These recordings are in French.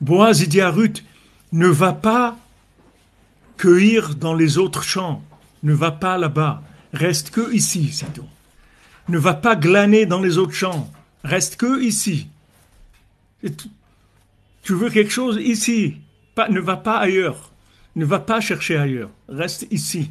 Boaz, il dit à Ruth, ne va pas cueillir dans les autres champs. Ne va pas là-bas. Reste que ici, c'est tout. Ne va pas glaner dans les autres champs. Reste que ici. Tu veux quelque chose ici. Ne va pas ailleurs. Ne va pas chercher ailleurs. Reste ici.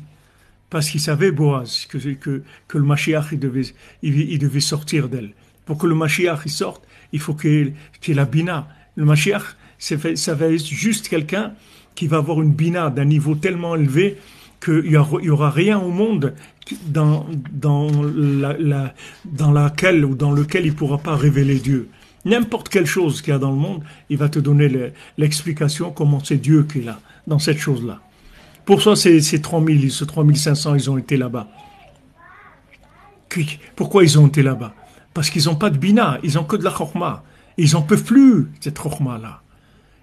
Parce qu'il savait, Boaz, que le Mashiach, il devait sortir d'elle. Pour que le Mashiach il sorte, il faut qu'il y ait la bina. Le Mashiach, ça va être juste quelqu'un qui va avoir une bina d'un niveau tellement élevé qu'il n'y aura rien au monde dans laquelle ou dans lequel il ne pourra pas révéler Dieu. N'importe quelle chose qu'il y a dans le monde, il va te donner l'explication comment c'est Dieu qui est là, dans cette chose-là. Pour ça, ces 3000, ces 3500, ils ont été là-bas. Pourquoi ils ont été là-bas? Parce qu'ils n'ont pas de bina, ils n'ont que de la chorma. Ils n'en peuvent plus, cette chorma-là.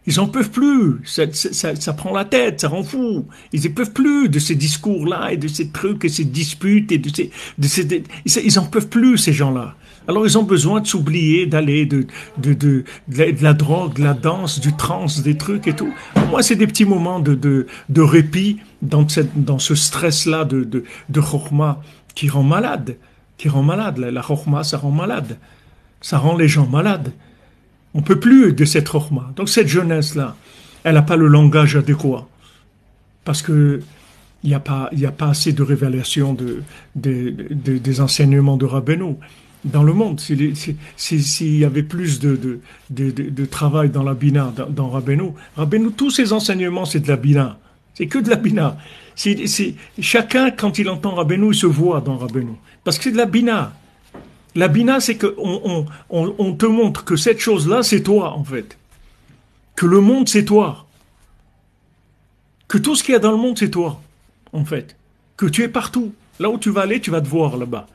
Ils n'en peuvent plus. Ça prend la tête, ça rend fou. Ils n'en peuvent plus de ces discours-là et de ces trucs et ces disputes et ils n'en peuvent plus, ces gens-là. Alors ils ont besoin de s'oublier, d'aller de la drogue, de la danse, du trance, des trucs et tout. Moi, c'est des petits moments de répit dans ce stress-là de chorma qui rend malade. Qui rend malade. La chorma, ça rend malade. Ça rend les gens malades. On ne peut plus de cette chorma. Donc cette jeunesse-là, elle n'a pas le langage adéquat. Parce que il n'y a pas assez de révélation des enseignements de Rabbeinu dans le monde. S'il y avait plus de travail dans la Bina, dans Rabbeinu, tous ses enseignements, c'est de la Bina. C'est que de la Bina. Chacun, quand il entend Rabbeinu, il se voit dans Rabbeinu. Parce que c'est de la Bina. La Bina, c'est qu'on on te montre que cette chose-là, c'est toi, en fait. Que le monde, c'est toi. Que tout ce qu'il y a dans le monde, c'est toi, en fait. Que tu es partout. Là où tu vas aller, tu vas te voir là-bas.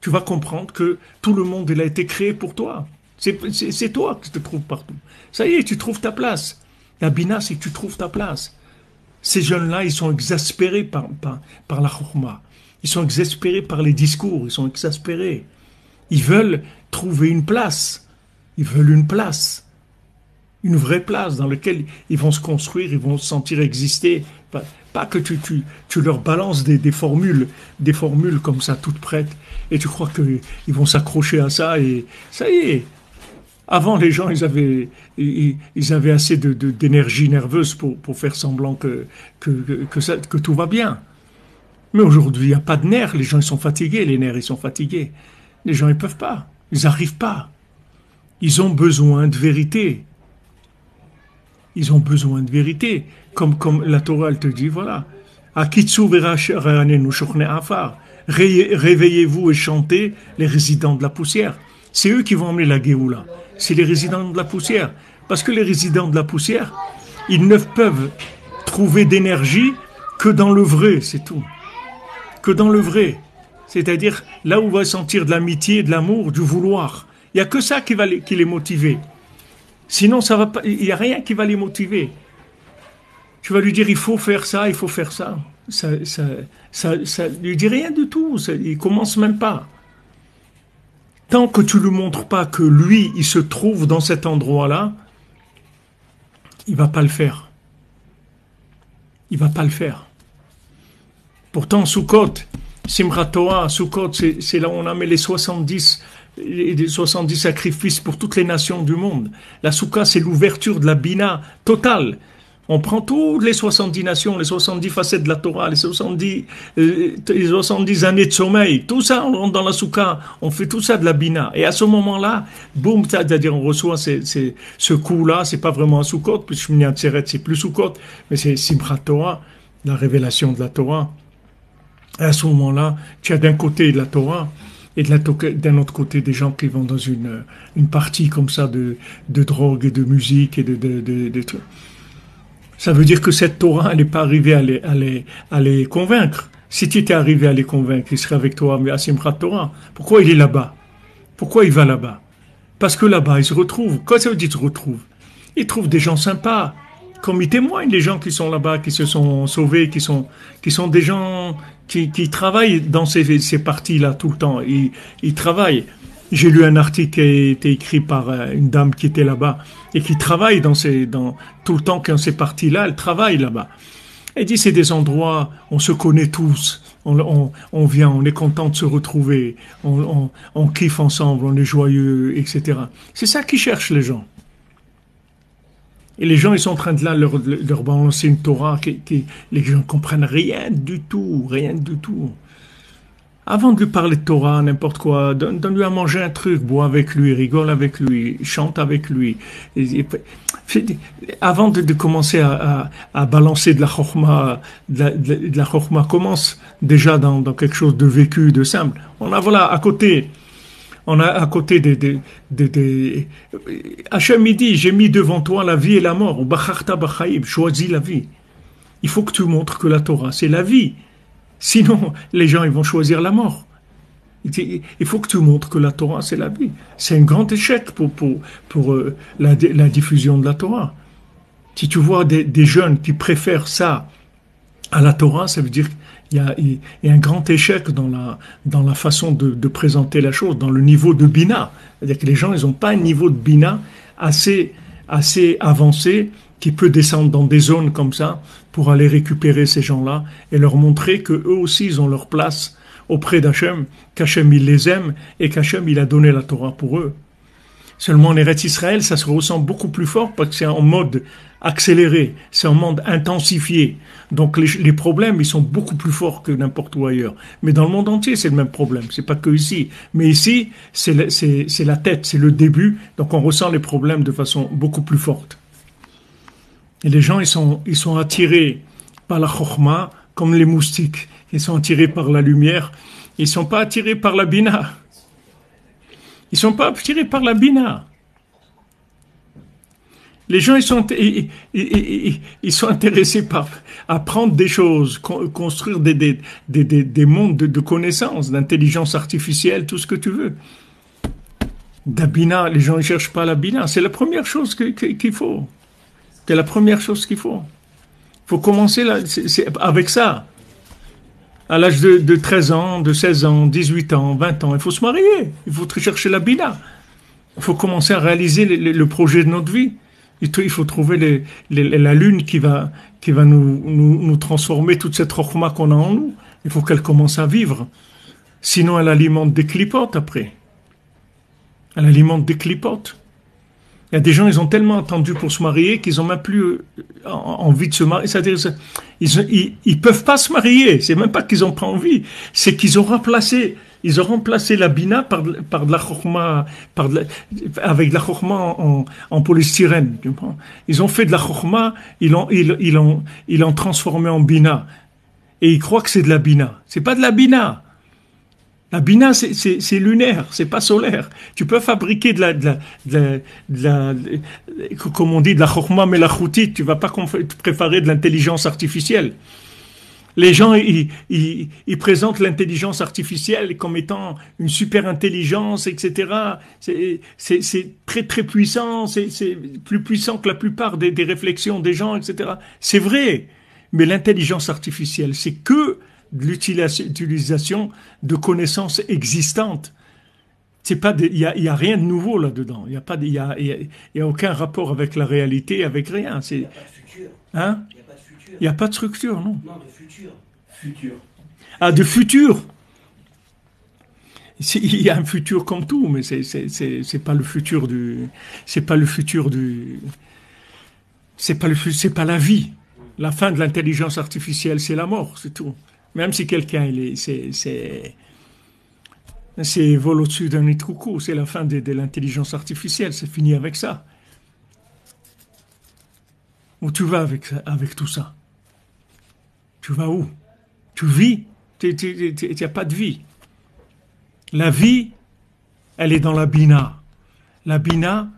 Tu vas comprendre que tout le monde, il a été créé pour toi. C'est toi qui te trouves partout. Ça y est, tu trouves ta place. La Bina, c'est que tu trouves ta place. Ces jeunes-là, ils sont exaspérés par la chorma. Ils sont exaspérés par les discours. Ils sont exaspérés. Ils veulent trouver une place. Ils veulent une place. Une vraie place dans laquelle ils vont se construire, ils vont se sentir exister. Pas que tu leur balances des formules comme ça, toutes prêtes, et tu crois qu'ils vont s'accrocher à ça, et ça y est. Avant, les gens, ils avaient assez d'énergie nerveuse pour faire semblant que tout va bien. Mais aujourd'hui, il n'y a pas de nerfs. Les gens, ils sont fatigués. Les nerfs, ils sont fatigués. Les gens, ils ne peuvent pas. Ils n'arrivent pas. Ils ont besoin de vérité. Ils ont besoin de vérité. Comme la Torah, elle te dit, voilà. Réveillez-vous et chantez les résidents de la poussière. C'est eux qui vont emmener la Géoula. C'est les résidents de la poussière. Parce que les résidents de la poussière, ils ne peuvent trouver d'énergie que dans le vrai, c'est tout. Que dans le vrai. C'est-à-dire là où on va sentir de l'amitié, de l'amour, du vouloir. Il n'y a que ça qui les motiver. Sinon, ça va pas, il n'y a rien qui va les motiver. Tu vas lui dire, il faut faire ça, il faut faire ça. Ça lui dit rien du tout. Il commence même pas. Tant que tu ne lui montres pas que lui, il se trouve dans cet endroit-là, il ne va pas le faire. Il ne va pas le faire. Pourtant, Sukkot, Simchat Torah, Sukkot, c'est là où on a mis les 70 sacrifices pour toutes les nations du monde. La Soukha, c'est l'ouverture de la Bina totale. On prend toutes les 70 nations, les 70 facettes de la Torah, les 70 années de sommeil, tout ça, on rentre dans la Soukha, on fait tout ça de la Bina. Et à ce moment-là, boum, c'est-à-dire on reçoit ce coup-là, c'est pas vraiment un Sukkot, puisque Shmini Atzeret, c'est plus Sukkot, mais c'est Simchat Torah, la révélation de la Torah. Et à ce moment-là, tu as d'un côté de la Torah, et d'un autre côté des gens qui vont dans une partie comme ça de drogue et de musique et de trucs. Ça veut dire que cette Torah, elle n'est pas arrivée à les convaincre. Si tu étais arrivé à les convaincre, il serait avec toi, mais à Simchat Torah. Pourquoi il est là-bas? Pourquoi il va là-bas? Parce que là-bas, il se retrouve. Quoi ça veut dire se retrouve? Il trouve des gens sympas. Comme ils témoignent, les gens qui sont là-bas, qui se sont sauvés, qui sont des gens qui travaillent dans ces parties-là tout le temps. Ils travaillent. J'ai lu un article qui a été écrit par une dame qui était là-bas et qui travaille dans tout le temps quand c'est parti là, elle travaille là-bas. Elle dit c'est des endroits, on se connaît tous, on vient, on est content de se retrouver, on kiffe ensemble, on est joyeux, etc. C'est ça qu'ils cherchent les gens. Et les gens, ils sont en train de là leur balancer une Torah les gens ne comprennent rien du tout, rien du tout. Avant de lui parler de Torah, n'importe quoi, donne-lui à manger un truc, bois avec lui, rigole avec lui, chante avec lui. Avant de commencer à balancer de la chorma, de la chorma, commence déjà dans quelque chose de vécu, de simple. On a à côté Hachem il dit, j'ai mis devant toi la vie et la mort, ou bacharta b'chaim, choisis la vie. Il faut que tu montres que la Torah, c'est la vie. Sinon, les gens ils vont choisir la mort. Il faut que tu montres que la Torah, c'est la vie. C'est un grand échec pour la diffusion de la Torah. Si tu vois des jeunes qui préfèrent ça à la Torah, ça veut dire qu'il y a un grand échec dans la façon de présenter la chose, dans le niveau de Bina. C'est-à-dire que les gens, ils n'ont pas un niveau de Bina assez avancé qui peut descendre dans des zones comme ça pour aller récupérer ces gens-là et leur montrer que eux aussi ils ont leur place auprès d'Hachem, qu'Hachem il les aime et qu'Hachem il a donné la Torah pour eux. Seulement en Eretz Israël, ça se ressent beaucoup plus fort parce que c'est en mode accéléré, c'est en mode intensifié. Donc les problèmes, ils sont beaucoup plus forts que n'importe où ailleurs. Mais dans le monde entier, c'est le même problème. C'est pas que ici. Mais ici, c'est la tête, c'est le début. Donc on ressent les problèmes de façon beaucoup plus forte. Et les gens, ils sont attirés par la chokhma comme les moustiques. Ils sont attirés par la lumière. Ils sont pas attirés par la bina. Ils sont pas attirés par la bina. Les gens, ils sont intéressés par apprendre des choses, construire des mondes de connaissances, d'intelligence artificielle, tout ce que tu veux. La bina, les gens ne cherchent pas la bina. C'est la première chose qu'il faut. C'est la première chose qu'il faut. Il faut commencer là, avec ça. À l'âge de 13 ans, de 16 ans, 18 ans, 20 ans, il faut se marier. Il faut chercher la bina. Il faut commencer à réaliser le projet de notre vie. Il faut trouver la lune qui va nous transformer toute cette rochma qu'on a en nous. Il faut qu'elle commence à vivre. Sinon, elle alimente des clipotes après. Elle alimente des clipotes. Il y a des gens, ils ont tellement attendu pour se marier qu'ils n'ont même plus envie de se marier. C'est-à-dire, ils peuvent pas se marier. C'est même pas qu'ils n'ont pas envie. C'est qu'ils ont remplacé la bina par de la chokhma, avec de la chokhma en polystyrène. Ils ont fait de la chokhma, ils l'ont transformé en bina. Et ils croient que c'est de la bina. C'est pas de la bina. La bina, c'est lunaire, c'est pas solaire. Tu peux fabriquer comme on dit, de la chokhma melachoutit. Tu vas pas préparer de l'intelligence artificielle. Les gens, ils présentent l'intelligence artificielle comme étant une super intelligence, etc. C'est très très puissant, c'est plus puissant que la plupart des réflexions des gens, etc. C'est vrai, mais l'intelligence artificielle, c'est que l'utilisation de connaissances existantes. C'est pas, il y a rien de nouveau là-dedans. Il y a aucun rapport avec la réalité, avec rien. Il n'y a pas de futur. Hein? Il n'y a pas de structure, non? Non, de futur. Futur. Ah, de futur. Il y a un futur comme tout, mais c'est pas le futur c'est pas pas la vie. La fin de l'intelligence artificielle, c'est la mort, c'est tout. Même si quelqu'un, c'est vol au-dessus d'un nid de coucou, c'est la fin de l'intelligence artificielle, c'est fini avec ça. Où tu vas avec tout ça? Tu vas où? Tu vis? Il n'y a pas de vie. La vie, elle est dans la bina. La bina,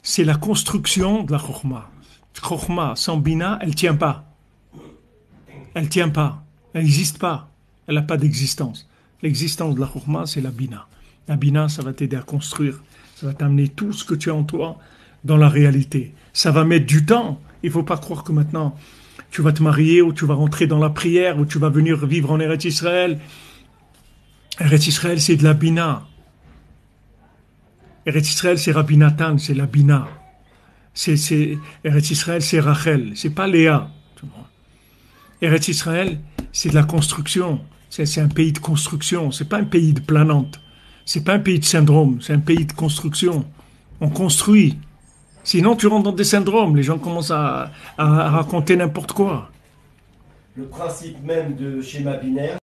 c'est la construction de la chokhma. Chokhma sans bina, elle ne tient pas. Elle ne tient pas. Elle n'existe pas. Elle n'a pas d'existence. L'existence de la chokhma, c'est la bina. La bina, ça va t'aider à construire. Ça va t'amener tout ce que tu as en toi dans la réalité. Ça va mettre du temps. Il ne faut pas croire que maintenant, tu vas te marier ou tu vas rentrer dans la prière ou tu vas venir vivre en Eretz Israël. Eretz Israël, c'est de la bina. Eretz Israël, c'est Rabbi Nathan, c'est la Bina. Eretz Israël, c'est Rachel, c'est pas Léa. Eretz Israël, c'est de la construction. C'est un pays de construction. C'est pas un pays de planante. C'est pas un pays de syndrome. C'est un pays de construction. On construit. Sinon, tu rentres dans des syndromes. Les gens commencent à raconter n'importe quoi. Le principe même de schéma binaire,